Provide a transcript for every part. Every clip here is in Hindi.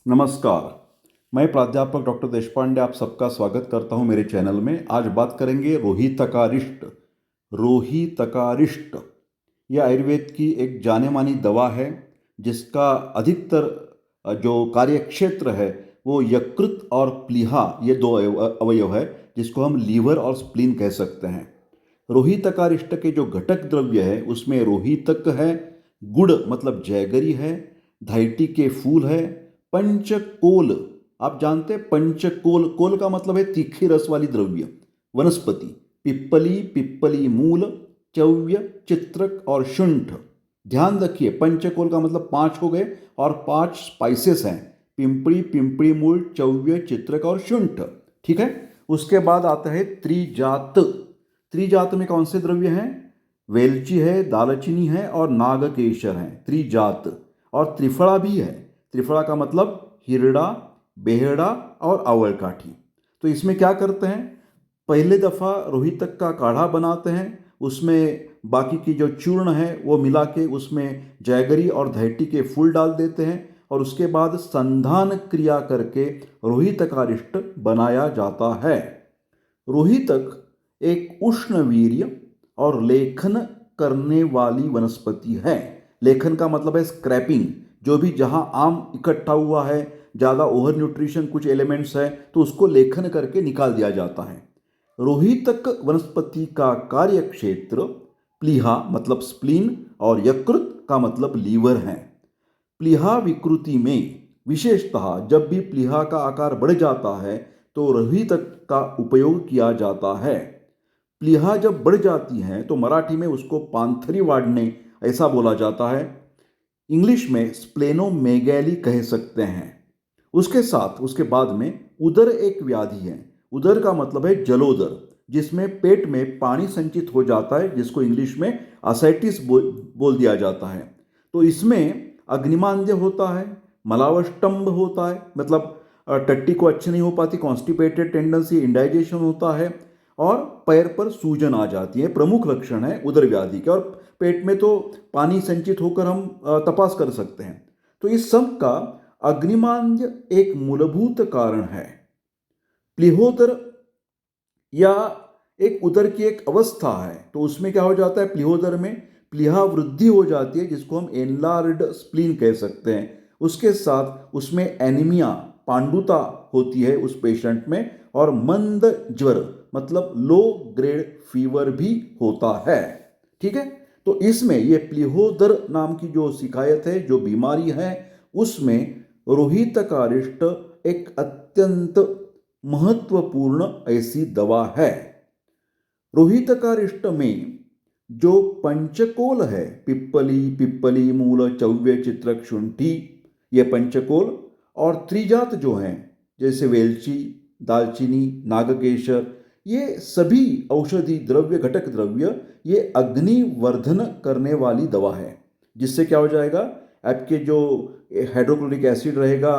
नमस्कार। मैं प्राध्यापक डॉक्टर देशपांडे आप सबका स्वागत करता हूं मेरे चैनल में। आज बात करेंगे रोहितकारिष्ट। रोहितकारिष्ट यह आयुर्वेद की एक जाने मानी दवा है जिसका अधिकतर जो कार्यक्षेत्र है वो यकृत और प्लीहा, ये दो अवयव है जिसको हम लीवर और स्प्लीन कह सकते हैं। रोहितकारिष्ट के जो घटक द्रव्य है उसमें रोहितक है, गुड़ मतलब जैगरी है, धाइटी के फूल है, पंचकोल। आप जानते हैं पंचकोल, कोल का मतलब है तीखी रस वाली द्रव्य वनस्पति, पिप्पली, पिप्पली मूल, चव्य, चित्रक और शुंठ। ध्यान रखिए पंचकोल का मतलब पांच हो गए और पांच स्पाइसेस हैं, पिंपली, पिंपली मूल, चव्य, चित्रक और शुंठ। ठीक है। उसके बाद आता है त्रिजात। त्रिजात में कौन से द्रव्य हैं? वेलची है, दालचीनी है और नागकेशर है, त्रिजात। और त्रिफला भी है। त्रिफला का मतलब हिरड़ा, बेहड़ा और आवलकाठी। तो इसमें क्या करते हैं? पहले दफ़ा रोहितक का काढ़ा बनाते हैं, उसमें बाकी की जो चूर्ण है वो मिला के उसमें जैगरी और धैटी के फूल डाल देते हैं और उसके बाद संधान क्रिया करके रोहितकारिष्ट बनाया जाता है। रोहितक एक उष्णवीर्य और लेखन करने वाली वनस्पति है। लेखन का मतलब है स्क्रैपिंग, जो भी जहां आम इकट्ठा हुआ है, ज़्यादा ओवर न्यूट्रिशन कुछ एलिमेंट्स है तो उसको लेखन करके निकाल दिया जाता है। रोहितक वनस्पति का कार्य क्षेत्र प्लीहा मतलब स्प्लीन और यकृत का मतलब लीवर है। प्लीहा विकृति में विशेषतः जब भी प्लीहा का आकार बढ़ जाता है तो रोहितक का उपयोग किया जाता है। प्लीहा जब बढ़ जाती है तो मराठी में उसको पांथरी वाढणे ऐसा बोला जाता है। इंग्लिश में स्प्लेनोमेगैली कह सकते हैं। उसके साथ उसके बाद में उदर एक व्याधि है। उदर का मतलब है जलोदर, जिसमें पेट में पानी संचित हो जाता है, जिसको इंग्लिश में असाइटिस बोल दिया जाता है। तो इसमें अग्निमांद्य होता है, मलावष्टम्भ होता है, मतलब टट्टी को अच्छी नहीं हो पाती, कॉन्स्टिपेटेड टेंडेंसी, इंडाइजेशन होता है और पैर पर सूजन आ जाती है। प्रमुख लक्षण है उदर व्याधि के। और पेट में तो पानी संचित होकर हम तपास कर सकते हैं। तो इस सब का अग्निमांद्य एक मूलभूत कारण है। प्लीहोदर या एक उदर की एक अवस्था है, तो उसमें क्या हो जाता है? प्लीहोदर में प्लीहा वृद्धि हो जाती है, जिसको हम एनलार्ड स्प्लीन कह सकते हैं। उसके साथ उसमें एनीमिया, पांडुता होती है उस पेशेंट में, और मंद ज्वर मतलब लो ग्रेड फीवर भी होता है। ठीक है। तो इसमें ये प्लीहोदर नाम की जो शिकायत है, जो बीमारी है, उसमें रोहितकारिष्ट एक अत्यंत महत्वपूर्ण ऐसी दवा है। रोहितकारिष्ट में जो पंचकोल है, पिप्पली, पिप्पली मूल, चव्य, चित्रक, शुंठी, ये पंचकोल, और त्रिजात जो हैं जैसे वेलची, दालचीनी, नागकेशर, ये सभी औषधि द्रव्य, घटक द्रव्य, ये अग्निवर्धन करने वाली दवा है। जिससे क्या हो जाएगा? आपके जो हाइड्रोक्लोरिक एसिड रहेगा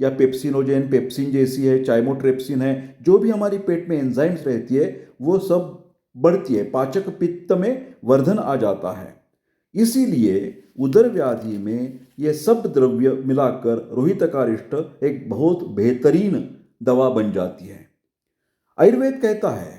या पेप्सिनोजेन, पेप्सिन जैसी है, चाइमोट्रेप्सिन है, जो भी हमारी पेट में एंजाइम्स रहती है वो सब बढ़ती है, पाचक पित्त में वर्धन आ जाता है। इसीलिए उदर व्याधि में ये सब द्रव्य मिलाकर रोहितकारिष्ट एक बहुत बेहतरीन दवा बन जाती है। आयुर्वेद कहता है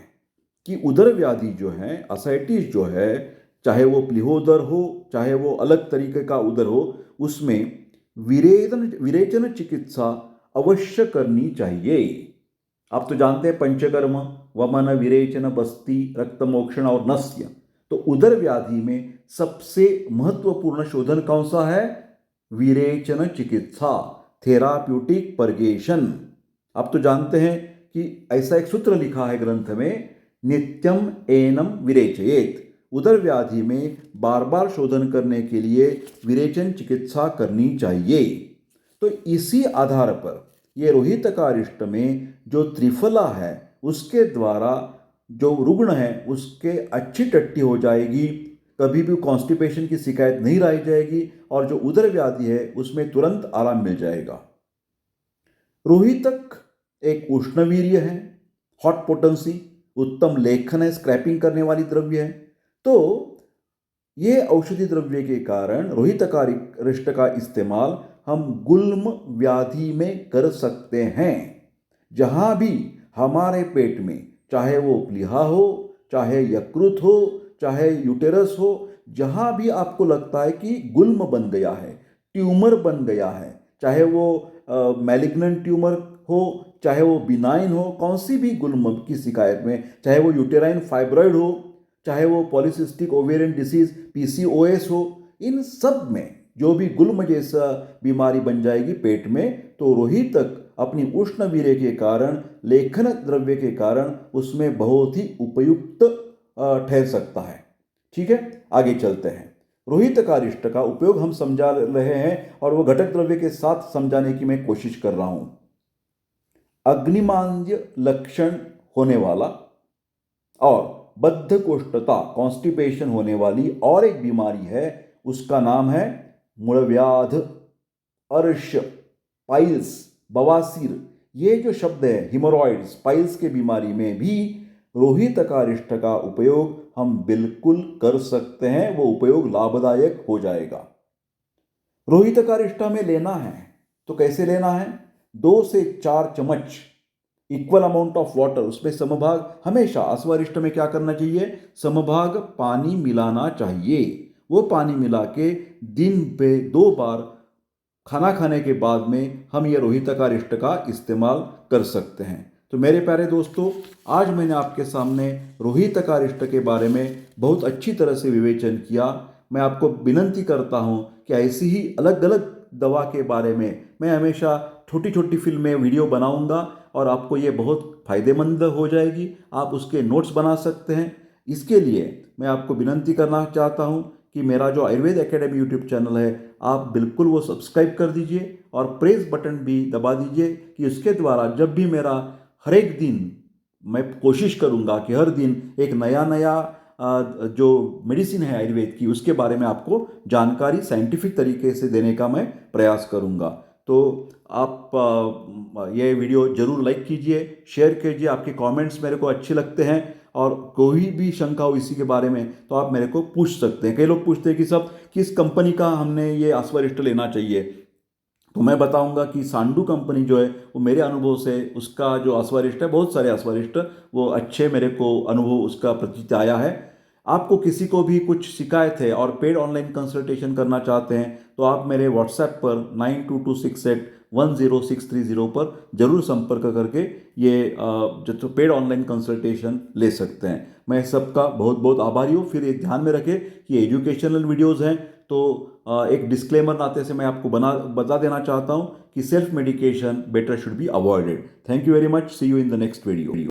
कि उदर व्याधि जो है, असाइटिस जो है, चाहे वो प्लीहोदर हो चाहे वो अलग तरीके का उदर हो, उसमें विरेचन चिकित्सा अवश्य करनी चाहिए। आप तो जानते हैं पंचकर्म, वमन, विरेचन, बस्ती, रक्तमोक्षण और नस्य। तो उदर व्याधि में सबसे महत्वपूर्ण शोधन कौन सा है? विरेचन चिकित्सा, थेराप्यूटिक परगेशन। आप तो जानते हैं कि ऐसा एक सूत्र लिखा है ग्रंथ में, नित्यम एनम विरेचयेत। उदर व्याधि में बार बार शोधन करने के लिए विरेचन चिकित्सा करनी चाहिए। तो इसी आधार पर ये रोहितकारिष्ट में जो त्रिफला है उसके द्वारा जो रुग्ण है उसके अच्छी टट्टी हो जाएगी, कभी भी कॉन्स्टिपेशन की शिकायत नहीं रह जाएगी और जो उदर व्याधि है उसमें तुरंत आराम मिल जाएगा। रोहितक एक उष्णवीर्य है, हॉट पोटेंसी, उत्तम लेखन है, स्क्रैपिंग करने वाली द्रव्य है। तो ये औषधि द्रव्य के कारण रोहितकारिष्ट का इस्तेमाल हम गुल्म व्याधि में कर सकते हैं। जहाँ भी हमारे पेट में, चाहे वो प्लीहा हो, चाहे यकृत हो, चाहे यूटेरस हो, जहाँ भी आपको लगता है कि गुल्म बन गया है, ट्यूमर बन गया है, चाहे वो मैलिग्नेंट ट्यूमर हो, चाहे वो बिनाइन हो, कौन सी भी गुल्म की शिकायत में, चाहे वो यूटेराइन फाइब्रॉइड हो, चाहे वो पॉलिसिस्टिक ओवेरियन डिसीज पीसीओएस हो, इन सब में जो भी गुल्म जैसा बीमारी बन जाएगी पेट में, तो रोहितक अपनी उष्ण वीर्य के कारण, लेखन द्रव्य के कारण उसमें बहुत ही उपयुक्त ठहर सकता है। ठीक है, आगे चलते हैं। रोहितकारिष्ट का उपयोग हम समझा रहे हैं और वो घटक द्रव्य के साथ समझाने की मैं कोशिश कर रहा हूं। अग्निमांद्य लक्षण होने वाला और बद्धकोष्ठता कॉन्स्टिपेशन होने वाली और एक बीमारी है, उसका नाम है मूलव्याध, अर्श, पाइल्स, बवासीर। ये जो शब्द है हिमोरॉइड्स, पाइल्स के बीमारी में भी रोहितकारिष्ट का उपयोग हम बिल्कुल कर सकते हैं। वो उपयोग लाभदायक हो जाएगा। रोहितकारिष्ट में लेना है तो कैसे लेना है? 2 से 4 चम्मच इक्वल अमाउंट ऑफ वाटर, उसमें समभाग, हमेशा अश्वरिष्ट में क्या करना चाहिए? समभाग पानी मिलाना चाहिए। वो पानी मिला के दिन पे 2 बार खाना खाने के बाद में हम ये रोहितकारिष्ट का इस्तेमाल कर सकते हैं। तो मेरे प्यारे दोस्तों, आज मैंने आपके सामने रोहितकारिष्ट के बारे में बहुत अच्छी तरह से विवेचन किया। मैं आपको विनंती करता हूँ कि ऐसी ही अलग अलग दवा के बारे में मैं हमेशा छोटी छोटी फिल्में, वीडियो बनाऊंगा और आपको ये बहुत फ़ायदेमंद हो जाएगी। आप उसके नोट्स बना सकते हैं। इसके लिए मैं आपको विनंती करना चाहता हूँ कि मेरा जो आयुर्वेद एकेडमी यूट्यूब चैनल है, आप बिल्कुल वो सब्सक्राइब कर दीजिए और प्रेस बटन भी दबा दीजिए कि उसके द्वारा जब भी मेरा हर एक दिन, मैं कोशिश करूँगा कि हर दिन एक नया नया जो मेडिसिन है आयुर्वेद की, उसके बारे में आपको जानकारी साइंटिफिक तरीके से देने का मैं प्रयास करूँगा। तो आप ये वीडियो ज़रूर लाइक कीजिए, शेयर कीजिए। आपके कमेंट्स मेरे को अच्छे लगते हैं और कोई भी शंका हो इसी के बारे में तो आप मेरे को पूछ सकते हैं। कई लोग पूछते हैं कि सब किस कंपनी का हमने ये अश्वरिष्ट लेना चाहिए, तो मैं बताऊंगा कि सांडू कंपनी जो है वो मेरे अनुभव से उसका जो अश्वरिष्ट है, बहुत सारे अश्वरिष्ट वो अच्छे मेरे को अनुभव उसका प्रतीत आया है। आपको किसी को भी कुछ शिकायत है और पेड ऑनलाइन कंसल्टेशन करना चाहते हैं तो आप मेरे व्हाट्सएप पर 9226810630 पर जरूर संपर्क करके ये जो पेड ऑनलाइन कंसल्टेशन ले सकते हैं। मैं सबका बहुत बहुत आभारी हूँ। फिर ये ध्यान में रखें कि एजुकेशनल वीडियोज़ हैं, तो एक डिस्क्लेमर नाते से मैं आपको बता देना चाहता हूँ कि self medication better should be avoided. Thank you very much. See you in the next video.